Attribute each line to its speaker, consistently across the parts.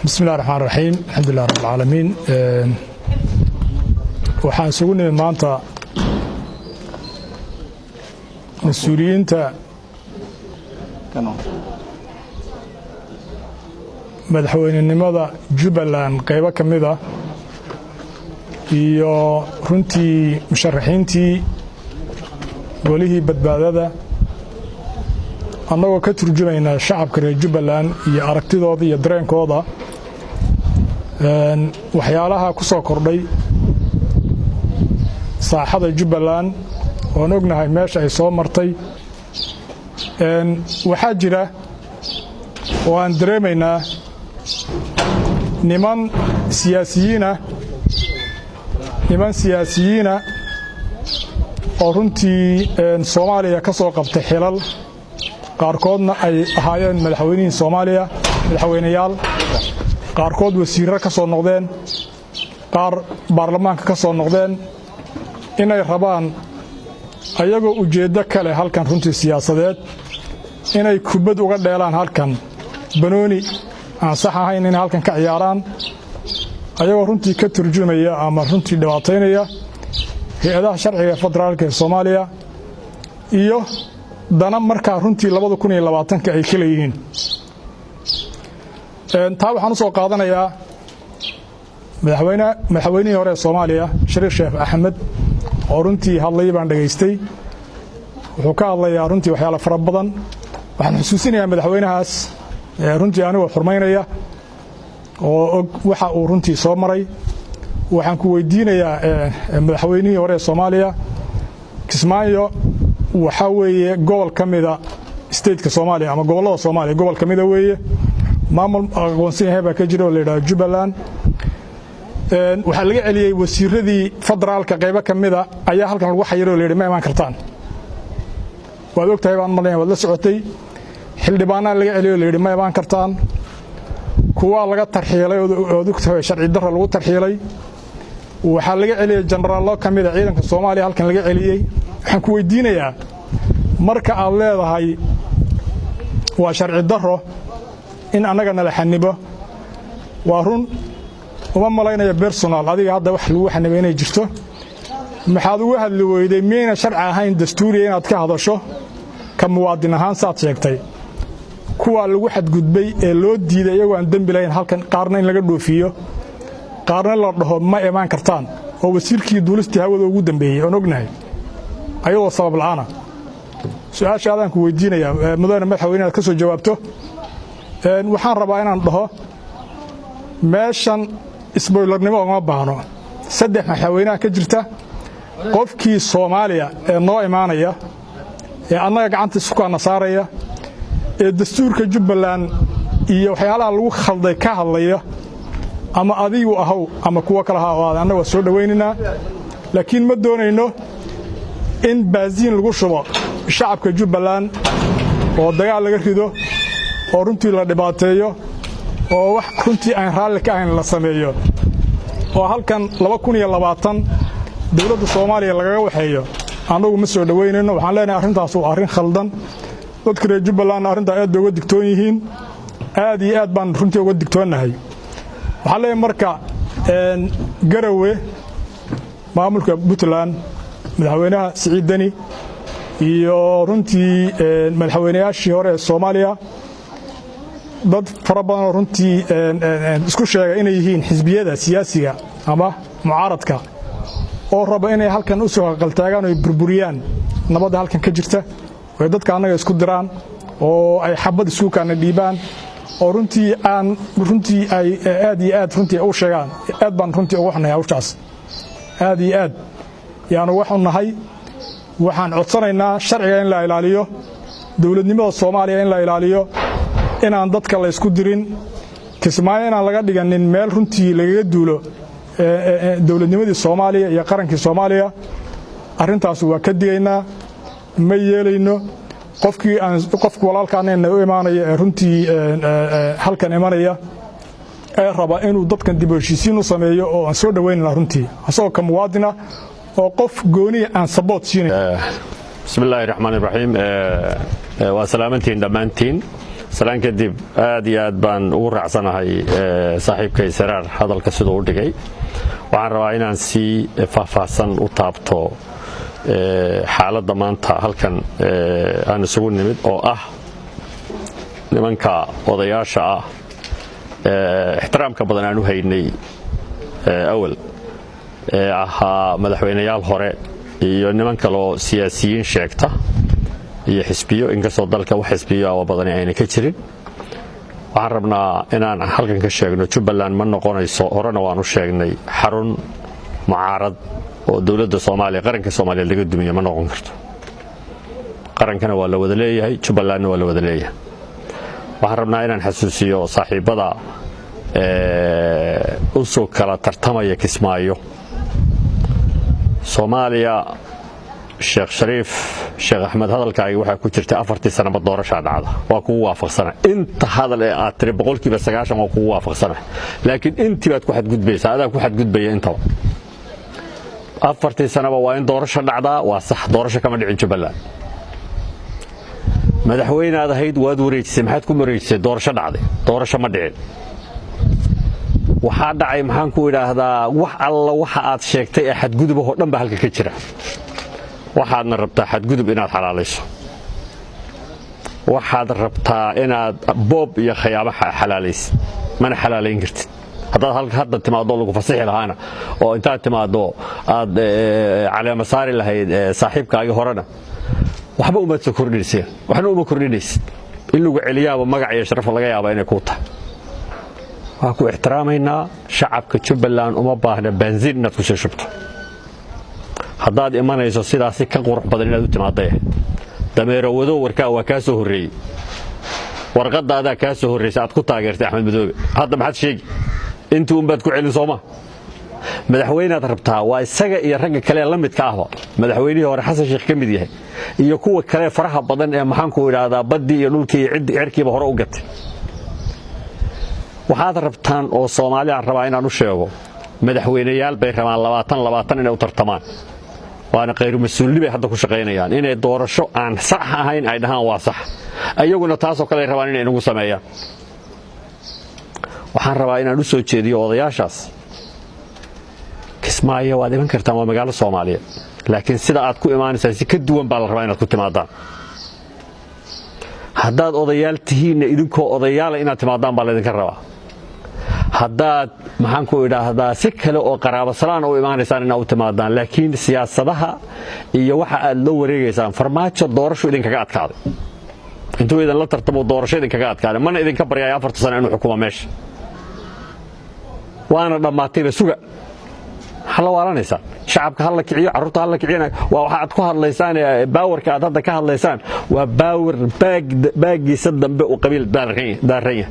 Speaker 1: بسم الله الرحمن الرحيم الحمد لله رب العالمين waxaan isugu nimid maanta mas'uuliyiinta madaxweynenimada Jubbaland qayb ka mid ah iyo runtii musharaxiintii golihii badbaadada annagoo ka turjumayna shacabka reer Jubbaland iyo aragtidooda iyo dareenkooda waxyaalaha ku soo kordhay saaxada Jubbaland oo ognahay meesha ay soo martay waxaa jira oo aan dareemaynaa niman siyaasiyiina oo runtii Soomaaliya ka soo qabtay xilal qaarkoodna ay ahaayeen madaxweynaha Soomaaliya madaxweynayaal qaarkood wasiirro ka soo noqdeen qaar baarlamaanka ka soo noqdeen inay rabaan ayagoo ujeedo kale halkan runtii siyaasadeed inay kubad uga dheelaan halkan banooni aan sax ahayn in halkan ka ciyaaraan ayagoo runtii ka turjumaya ama runtii dhibaateynaya hay'adaha sharciga federaalka ee Soomaaliya iyo dana markaa runtii 2020 ay kala yihiin taa waxaan soo qaadanayaa madaxweynihii hore ee Soomaaliya Shariif Sheekh Axmed oo runtii hadlay baan dhageystay wuxuu ka hadlayaa runtii waxyaalo fara badan waxaan xusuusinayaa madaxweynahaas runtii anigu xurmaynaya oo waxa uu runtii soo maray waxaan ku weydiinayaa madaxweynihii hore ee Soomaaliya Kismaayo waxa weeye gobol kamida state-ka Soomaaliya ama gobolada Soomaaliya gobol kamida weeye maamul aqoonsi ah baa ka jira oo la yiraahdo Jubbaland waxa laga celiyay wasiiradii federaalka qayb kamida ayaa halkan lagu xayiro leeyahay ma iman kartaan waad ogtahay baan malayn wada socotay xildhibaanada laga celiyo leeyahay ma iman kartaan kuwa laga tarxiilay oo ogtahay sharci darro lagu tarxiilay waxa laga celiyay generaallo kamida ciidanka Soomaaliya halkan laga celiyay waxaan ku weydiinayaa marka aad leedahay waa sharci darro in anaga nala xanibo waa run uma malaynaya personal adiga hadda wax lagu xanibay inay jirto maxaad ugu hadli weyday meena sharci ahayn dastuuri inaad ka hadasho ka muwaadin ahaan saad sheegtay kuwa lagu xadgudbay ee loo diiday iyagoo aan dambi lahayn halkan qaarna in laga dhoofiyo qaarna la dhaho ma iman kartaan oo wasiirkii duulistii hawada ugu dambeeyay oo ognahay ayadoo sabab la'aana su'aasha aan ku weydiinayaa mudane madaxweyne aad ka soo jawaabto waxaan rabaa inaan dhaho meeshan isboilarnimo uma baahno saddex madaxweynaha ka jirta qofkii Soomaaliya ee noo imaanaya ee annaga gacanta isku kana saaraya ee dastuurka Jubbaland iyo waxyaalaha lagu khalday ka hadlaya ama adigu ahaw ama kuwa kale ha annaga soo dhaweynina laakiin ma doonayno in baaziin lagu shubo shacabka Jubbaland oo dagaal laga rido oo runtii la dhibaateeyo oo wax runtii aan raali ka ahayn la sameeyo oo halkan 2020 dawladda Soomaaliya laga waxeeyo anagu ma soo dhaweynayno waxaan leenahay arrintaas waa arrin khaldan dadka reer Jubbaland arrinta aad uga digtoon yihiin aad iyo aad baan runtii uga digtoonahay waxaan leenahay marka Garowe maamulka Puntland madaxweynaha Siciid Dani iyo runtii madaxweynayaashii hore ee Soomaaliya dad fara badan oo runtii isku sheegay inay yihiin xisbiyada siyaasiga ama mucaaradka oo raba inay halkan u soo qaltaagaan oo burburiyaan nabadda halkan ka jirta oo dadka anaga isku diraan oo ay xabad isku kana dhiibaan oo runtii ay aad iyo aad runtii u sheegaan aad baan runtii ugu xanahay hawshaas aad iyo aad yaanu waxaan codsanaynaa sharciga in la ilaaliyo dawladnimada Soomaaliya in la ilaaliyo inaan dadka la isku dirin Kismaayo inaan laga dhiganin meel runtii laga duulo dawladnimadii Soomaaliya iyo qarankii Soomaaliya arrintaas waa ka digaynaa ma yeelayno qofkii walaalkaanna u imaanaya ee runtii halkan imanaya ee raba inuu dadkan dib u heshiisiin u sameeyo oo aan soo dhaweynaa runtii asoo ka muwaadina oo qof gooni aan support siinay
Speaker 2: بسم الله الرحمن الرحيم وسلامتين دمانتين salaan kadib aad iyo aad baan ugu raacsanahay saaxiibkay Saraar hadalka sidoo u dhigay waxaan rabaa inaan si faahfaahsan u taabto xaaladda maanta halkan aan isugu nimid oo ah nimanka odayaasha ah ixtiraamka badan aan u haynay awal ahaa madaxweynayaal hore iyo niman kale oo siyaasiyiin sheegta iyo xisbiyo inkastoo dalka wax xisbiyo oo badan ayna ka jirin waxaan rabnaa inaan halkan ka sheegno Jubbaland ma noqonayso horena waan u sheegnay xarun mucaarad oo dawladda Soomaaliya qaranka Soomaaliya laga dumiyo ma noqon karto qarankana waa la wada leeyahay Jubbalandna waa la wada leeyahay waxaan rabnaa inaan xasuusiyo saaxiibada u soo kala tartamaya Kismaayo Soomaaliya Sheekh Shariif Sheekh Axmed hadalkaaga waxa ku jirta 4 sano doorasho dhacda waa ku waafaqsana inta hadal ee aad tiri 90% waa ku waafaqsana laakiin intii baad ku xadgudbaysaa adaa ku xadgudbaya inta 4 sano waa in doorasho dhacda waa sax doorasho kama dhicin Jubbaland madaxweynaad ahayd waad wareejisay maxaad ku wareejisay doorasho dhacday doorasho ma dhicin waxa dhacay maxaan ku yiraahdaa wax alla waxa aad sheegtay ee xadgudub oo dhan ba halka ka jira waxaadna rabtaa xadgudub inaad xalaalayso waxaad rabtaa inaad boob iyo khiyaamo xalaalayso mana xalaalayn kartid haddaad halka hadda timaado lagu fasaxi lahaana oo intaad timaado aad caleema saari lahayd saaxiibkaaga horena waxba uma soo kordhinaysid waxna uma kordhinaysid in lagu celiyaabo magac iyo sharaf laga yaabo inay ku tahay waa ku ixtiraamayna shacabka Jubbaland uma baahna benzin inaad ku shubto haddaad imanayso sidaas ka qurux badan inaad u timaadday dameero wado warka waa ka soo horeeyay warqadaada ka soo horeysay aad ku taageertay Axmed Madoobe hadda maxaad sheegi intii uun baad ku celin Soomaa madaxweynaad rabtaa waa isaga iyo ragga kale la midka ah madaxweynihii hore Xasan Sheekh kamid yahay iyo kuwa kale faraha badan ee maxaan ku yiraahdaa badii iyo dhulkii cirkiiba hore u gatay waxaad rabtaan oo Soomaaliya rabaa inaan u sheego madaxweynayaal bay rabaan 20 inay u tartamaan waana qayr mas'uuliyad hadda ku shaqeynayaan inay doorasho aan sax ahayn ay dhahaan waa sax ayaguna taas oo kale rabaan inay nagu sameeyaan waxaan rabaa inaan u soo jeediyo odayaashaas Kismaayo waad iman kartaan waa magaalo Soomaaliya laakiin sida aad ku imaanaysaa si ka duwan baa la rabaa inaad ku timaadaan haddaad odayaal tihiin idinkoo odayaal inaad timaadaan baa la idinka rabaa haddaad maxaan ku idhaahdaa si kale oo qaraabo salaan oo imaanaysaan inaad u timaadaan laakiin siyaasadaha iyo waxa aad la wareegaysaan farmaajo doorasho idinkaga adkaaday intuu idin la tartamo doorasho idinkaga adkaaday mana idinka baryay 4 sano inuu xukumo meesha waana dhamaatay suga hal waalanaysa shacabka hal la kiciyo carruurta hal la kicina waa waxa aad ku hadlaysaan baawarka aad hadda ka hadlaysaan waa baawar baagiisa dambe oo qabiil daaranya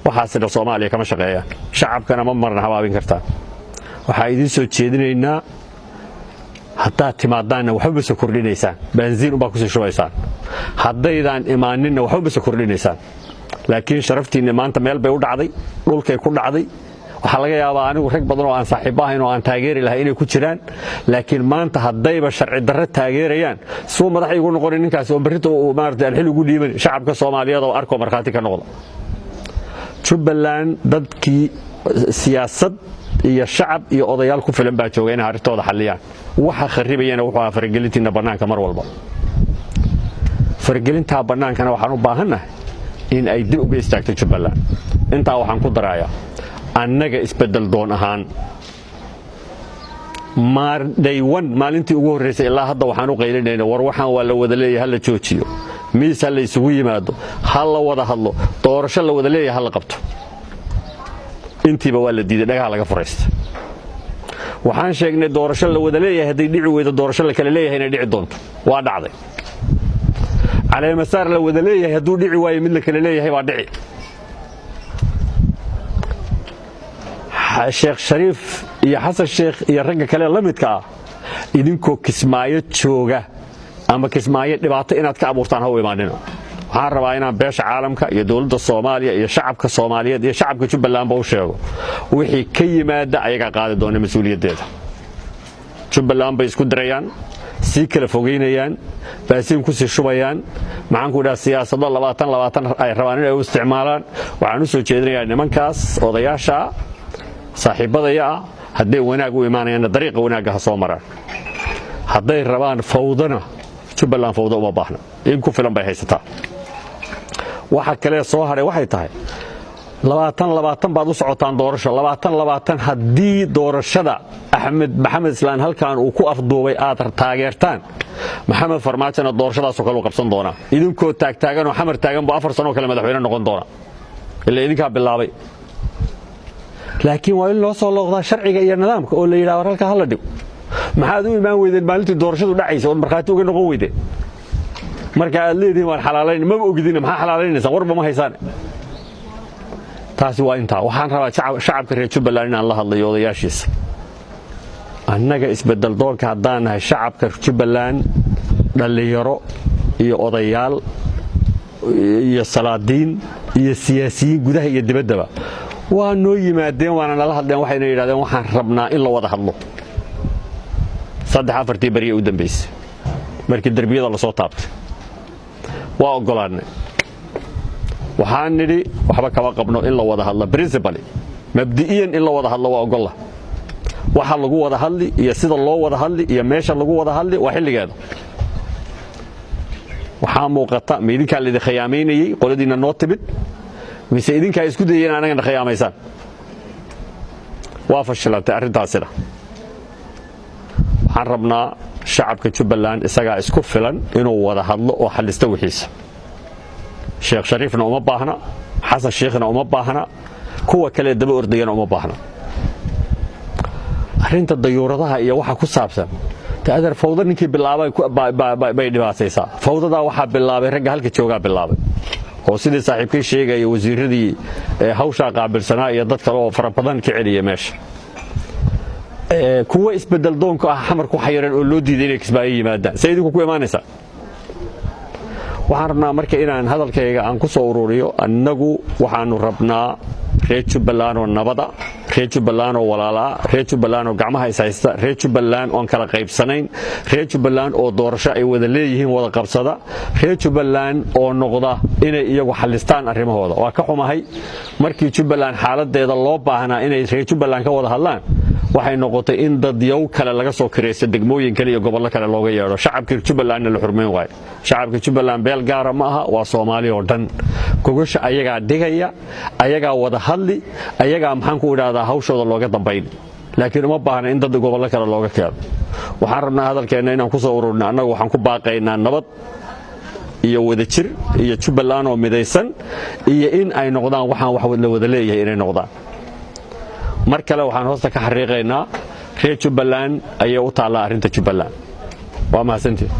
Speaker 2: waxa sida Soomaaliya kama shaqeeyaan shacabkana ma marna habaabin kartaa waxa idin soo jeedinaynaa hatta timaadana waxba soo kordhinaysaan benzin u baa ku soo shubaysaan haddaydan imaaninna waxba soo kordhinaysaan laakiin sharaftiina maanta meel bay u dhacday dhulkay ku dhacday waxa laga yaabaa anigu rag badan oo aan saaxiib ahayn oo aan taageeri lahayn inay ku jiraan laakiin maanta haddayba sharci darro taageerayaan soo madaxay ugu noqon ninkaas oo barito oo maartay xil ugu dhiiban shacabka Soomaaliyeed oo arko marxaati ka noqdo Jubbaland dadkii siyaasad iyo shacab iyo odayaal ku filan baa joogay inay arintooda xaliyaan waxa kharibayana wuxuu faragelintiina banaanka mar walba faragelinta banaankana waxaan u baahanahay in ay dib uga istaagto Jubbaland inta waxaan ku darayaa annaga isbedel doon ahaan day one maalintii ugu horeysay ilaa hadda waxaan u qaylinayna war waxaan waa la wada leeyahay la joojiyo miisa la isugu yimaado hal la wada hadlo doorasho la wada leeyahay hal la qabto intiiba waa la diiday dhagaha laga furaysta waxaan sheegnay doorasho la wada leeyahay haddii dhici weydo doorasho la kale leeyahay inay dhici doonto waa dhacday caleema saar la wada leeyahay hadduu dhici waayo mid la kale leeyahay waa dhici Sheekh Shariif iyo Xasan Sheekh iyo ragga kale la midka ah idinkoo Kismaayo jooga ama Kismaayo dhibaato inaad ka abuurtaan ha u imaanina waxaan rabaa inaan beesha caalamka iyo dawladda Soomaaliya iyo shacabka Soomaaliyeed iyo shacabka Jubbaland ba u sheego wixii ka yimaada ayaga qaadi doona mas'uuliyadeeda Jubbaland bay isku dirayaan sii kala fogeynayaan baasiin ku sii shubayaan maxaan ku idhaha siyaasado 20 ay rabaan inay u isticmaalaan waxaan u soo jeedinayaa nimankaas odayaasha saaxiibadaya hadday wanaag u imaanayaan dariiqa wanaagga ha soo maraan hadday rabaan fawdana Jubbaland fawdo uma baahna in ku filan bay haysataa waxa kale soo haray waxay tahay 20 baad u socotaan doorasho 20 haddii doorashada Axmed Maxamed Islaan halkan uu ku afduubay aad taageertaan Maxamed Farmaajona doorashadaas oo kale u qabsan doona idinkoo taagtaagan oo xamar taagan buu 4 sano kale madaxweyne noqon doona ilaa idinka bilaabay laakiin waa in loo soo looqdaa sharciga iyo nidaamka oo la yiraahdo halka hal dhig maxaad u imaan weydeen maalintii doorashadu dhacaysa oo markaati uga noqon weydeen marka aad leedihiin waan xalaalayn ma ogidin maxaa xalaalaynaysan warba ma haysaan taasi waa inta waxaan rabaa shacabka reer Jubbaland in aan la hadlayo odayaashiisa annaga isbedel doonka haddaan nahay shacabka Jubbaland dhalinyaro iyo odayaal iyo salaadiin iyo siyaasiyiin gudaha iyo dibaddaba waa noo yimaadeen waana nala hadleen waxayna yiraahdeen waxaan rabnaa in la wada hadlo 3-4 bari u dambeysay markii darbiyada la soo taabtay waa ogolaanay waxaan nidhi waxba kama qabno in la wada hadlo principally mabdi'iyan in la wada hadlo waa ogola waxa lagu wada hadli iyo sida loo wada hadli iyo meesha lagu wada hadli waa xilligeeda waxaa muuqata meedinka la khiyaameynayay qoladiina noo tibid mise idinka isku dayeen anaga khiyaamaysan waa fashilantay arrintaasina waxaan rabnaa shacabka Jubbaland isaga isku filan inuu wada hadlo oo xalista wixiisa Sheekh Shariifna uma baahna Xasan Sheekhna uma baahna kuwa kale daba ordayana uma baahna arrinta dayuuradaha iyo waxa ku saabsan taadar fawda ninkii bilaabay bay dhibaataysaa fawdada waxa bilaabay rag halka jooga bilaabay oo sidii saaxiibkay sheegay wasiiradii hawsha qaabilsanaa iyo dad kale oo fara badan ka celiya meesha kuwa isbedel doonka xamar ku xayiran oo loo diiday inay kismaayo yimaadaan sayidku ku imaanaysa waxaan rabnaa marka inaan hadalkayga aan ku soo ururiyo annagu waxaanu rabnaa reer Jubbaland oo nabada reer Jubbaland oo walaala reer Jubbaland oo gacmaha is haysta reer Jubbaland oo kala qaybsanayn reer Jubbaland oo doorasho ay wada leeyihiin wada qabsada reer Jubbaland oo noqda inay iyagu xalistaan arrimahooda waa ka xumahay markii Jubbaland xaaladeeda loo baahnaa inay reer Jubbaland ka wada hadlaan waxay noqotay in dad yow kale laga soo kireeyay degmooyin kale iyo gobollo kale looga yeero shacabka Jubbaland la xurmeyn waay shacabka Jubbaland beel gaar ma aha waa Soomaali oo dhan gogasha ayaga dhigaya ayaga wada hadli ayaga maxaan ku iraahdaa hawshooda looga dambeyn laakiin uma baahna in dad gobollo kale looga keeno waxaan rabnaa hadalkeena inaan ku soo ururno annagu waxaan ku baaqaynaa nabad iyo wada jir iyo Jubbaland oo midaysan iyo in ay noqdaan waxaan wax wada wada leeyahay inay noqdaan mar kale waxaan hoosta ka xariiqaynaa reer Jubbaland ayay u taala arrinta Jubbaland waa mahadsantihiin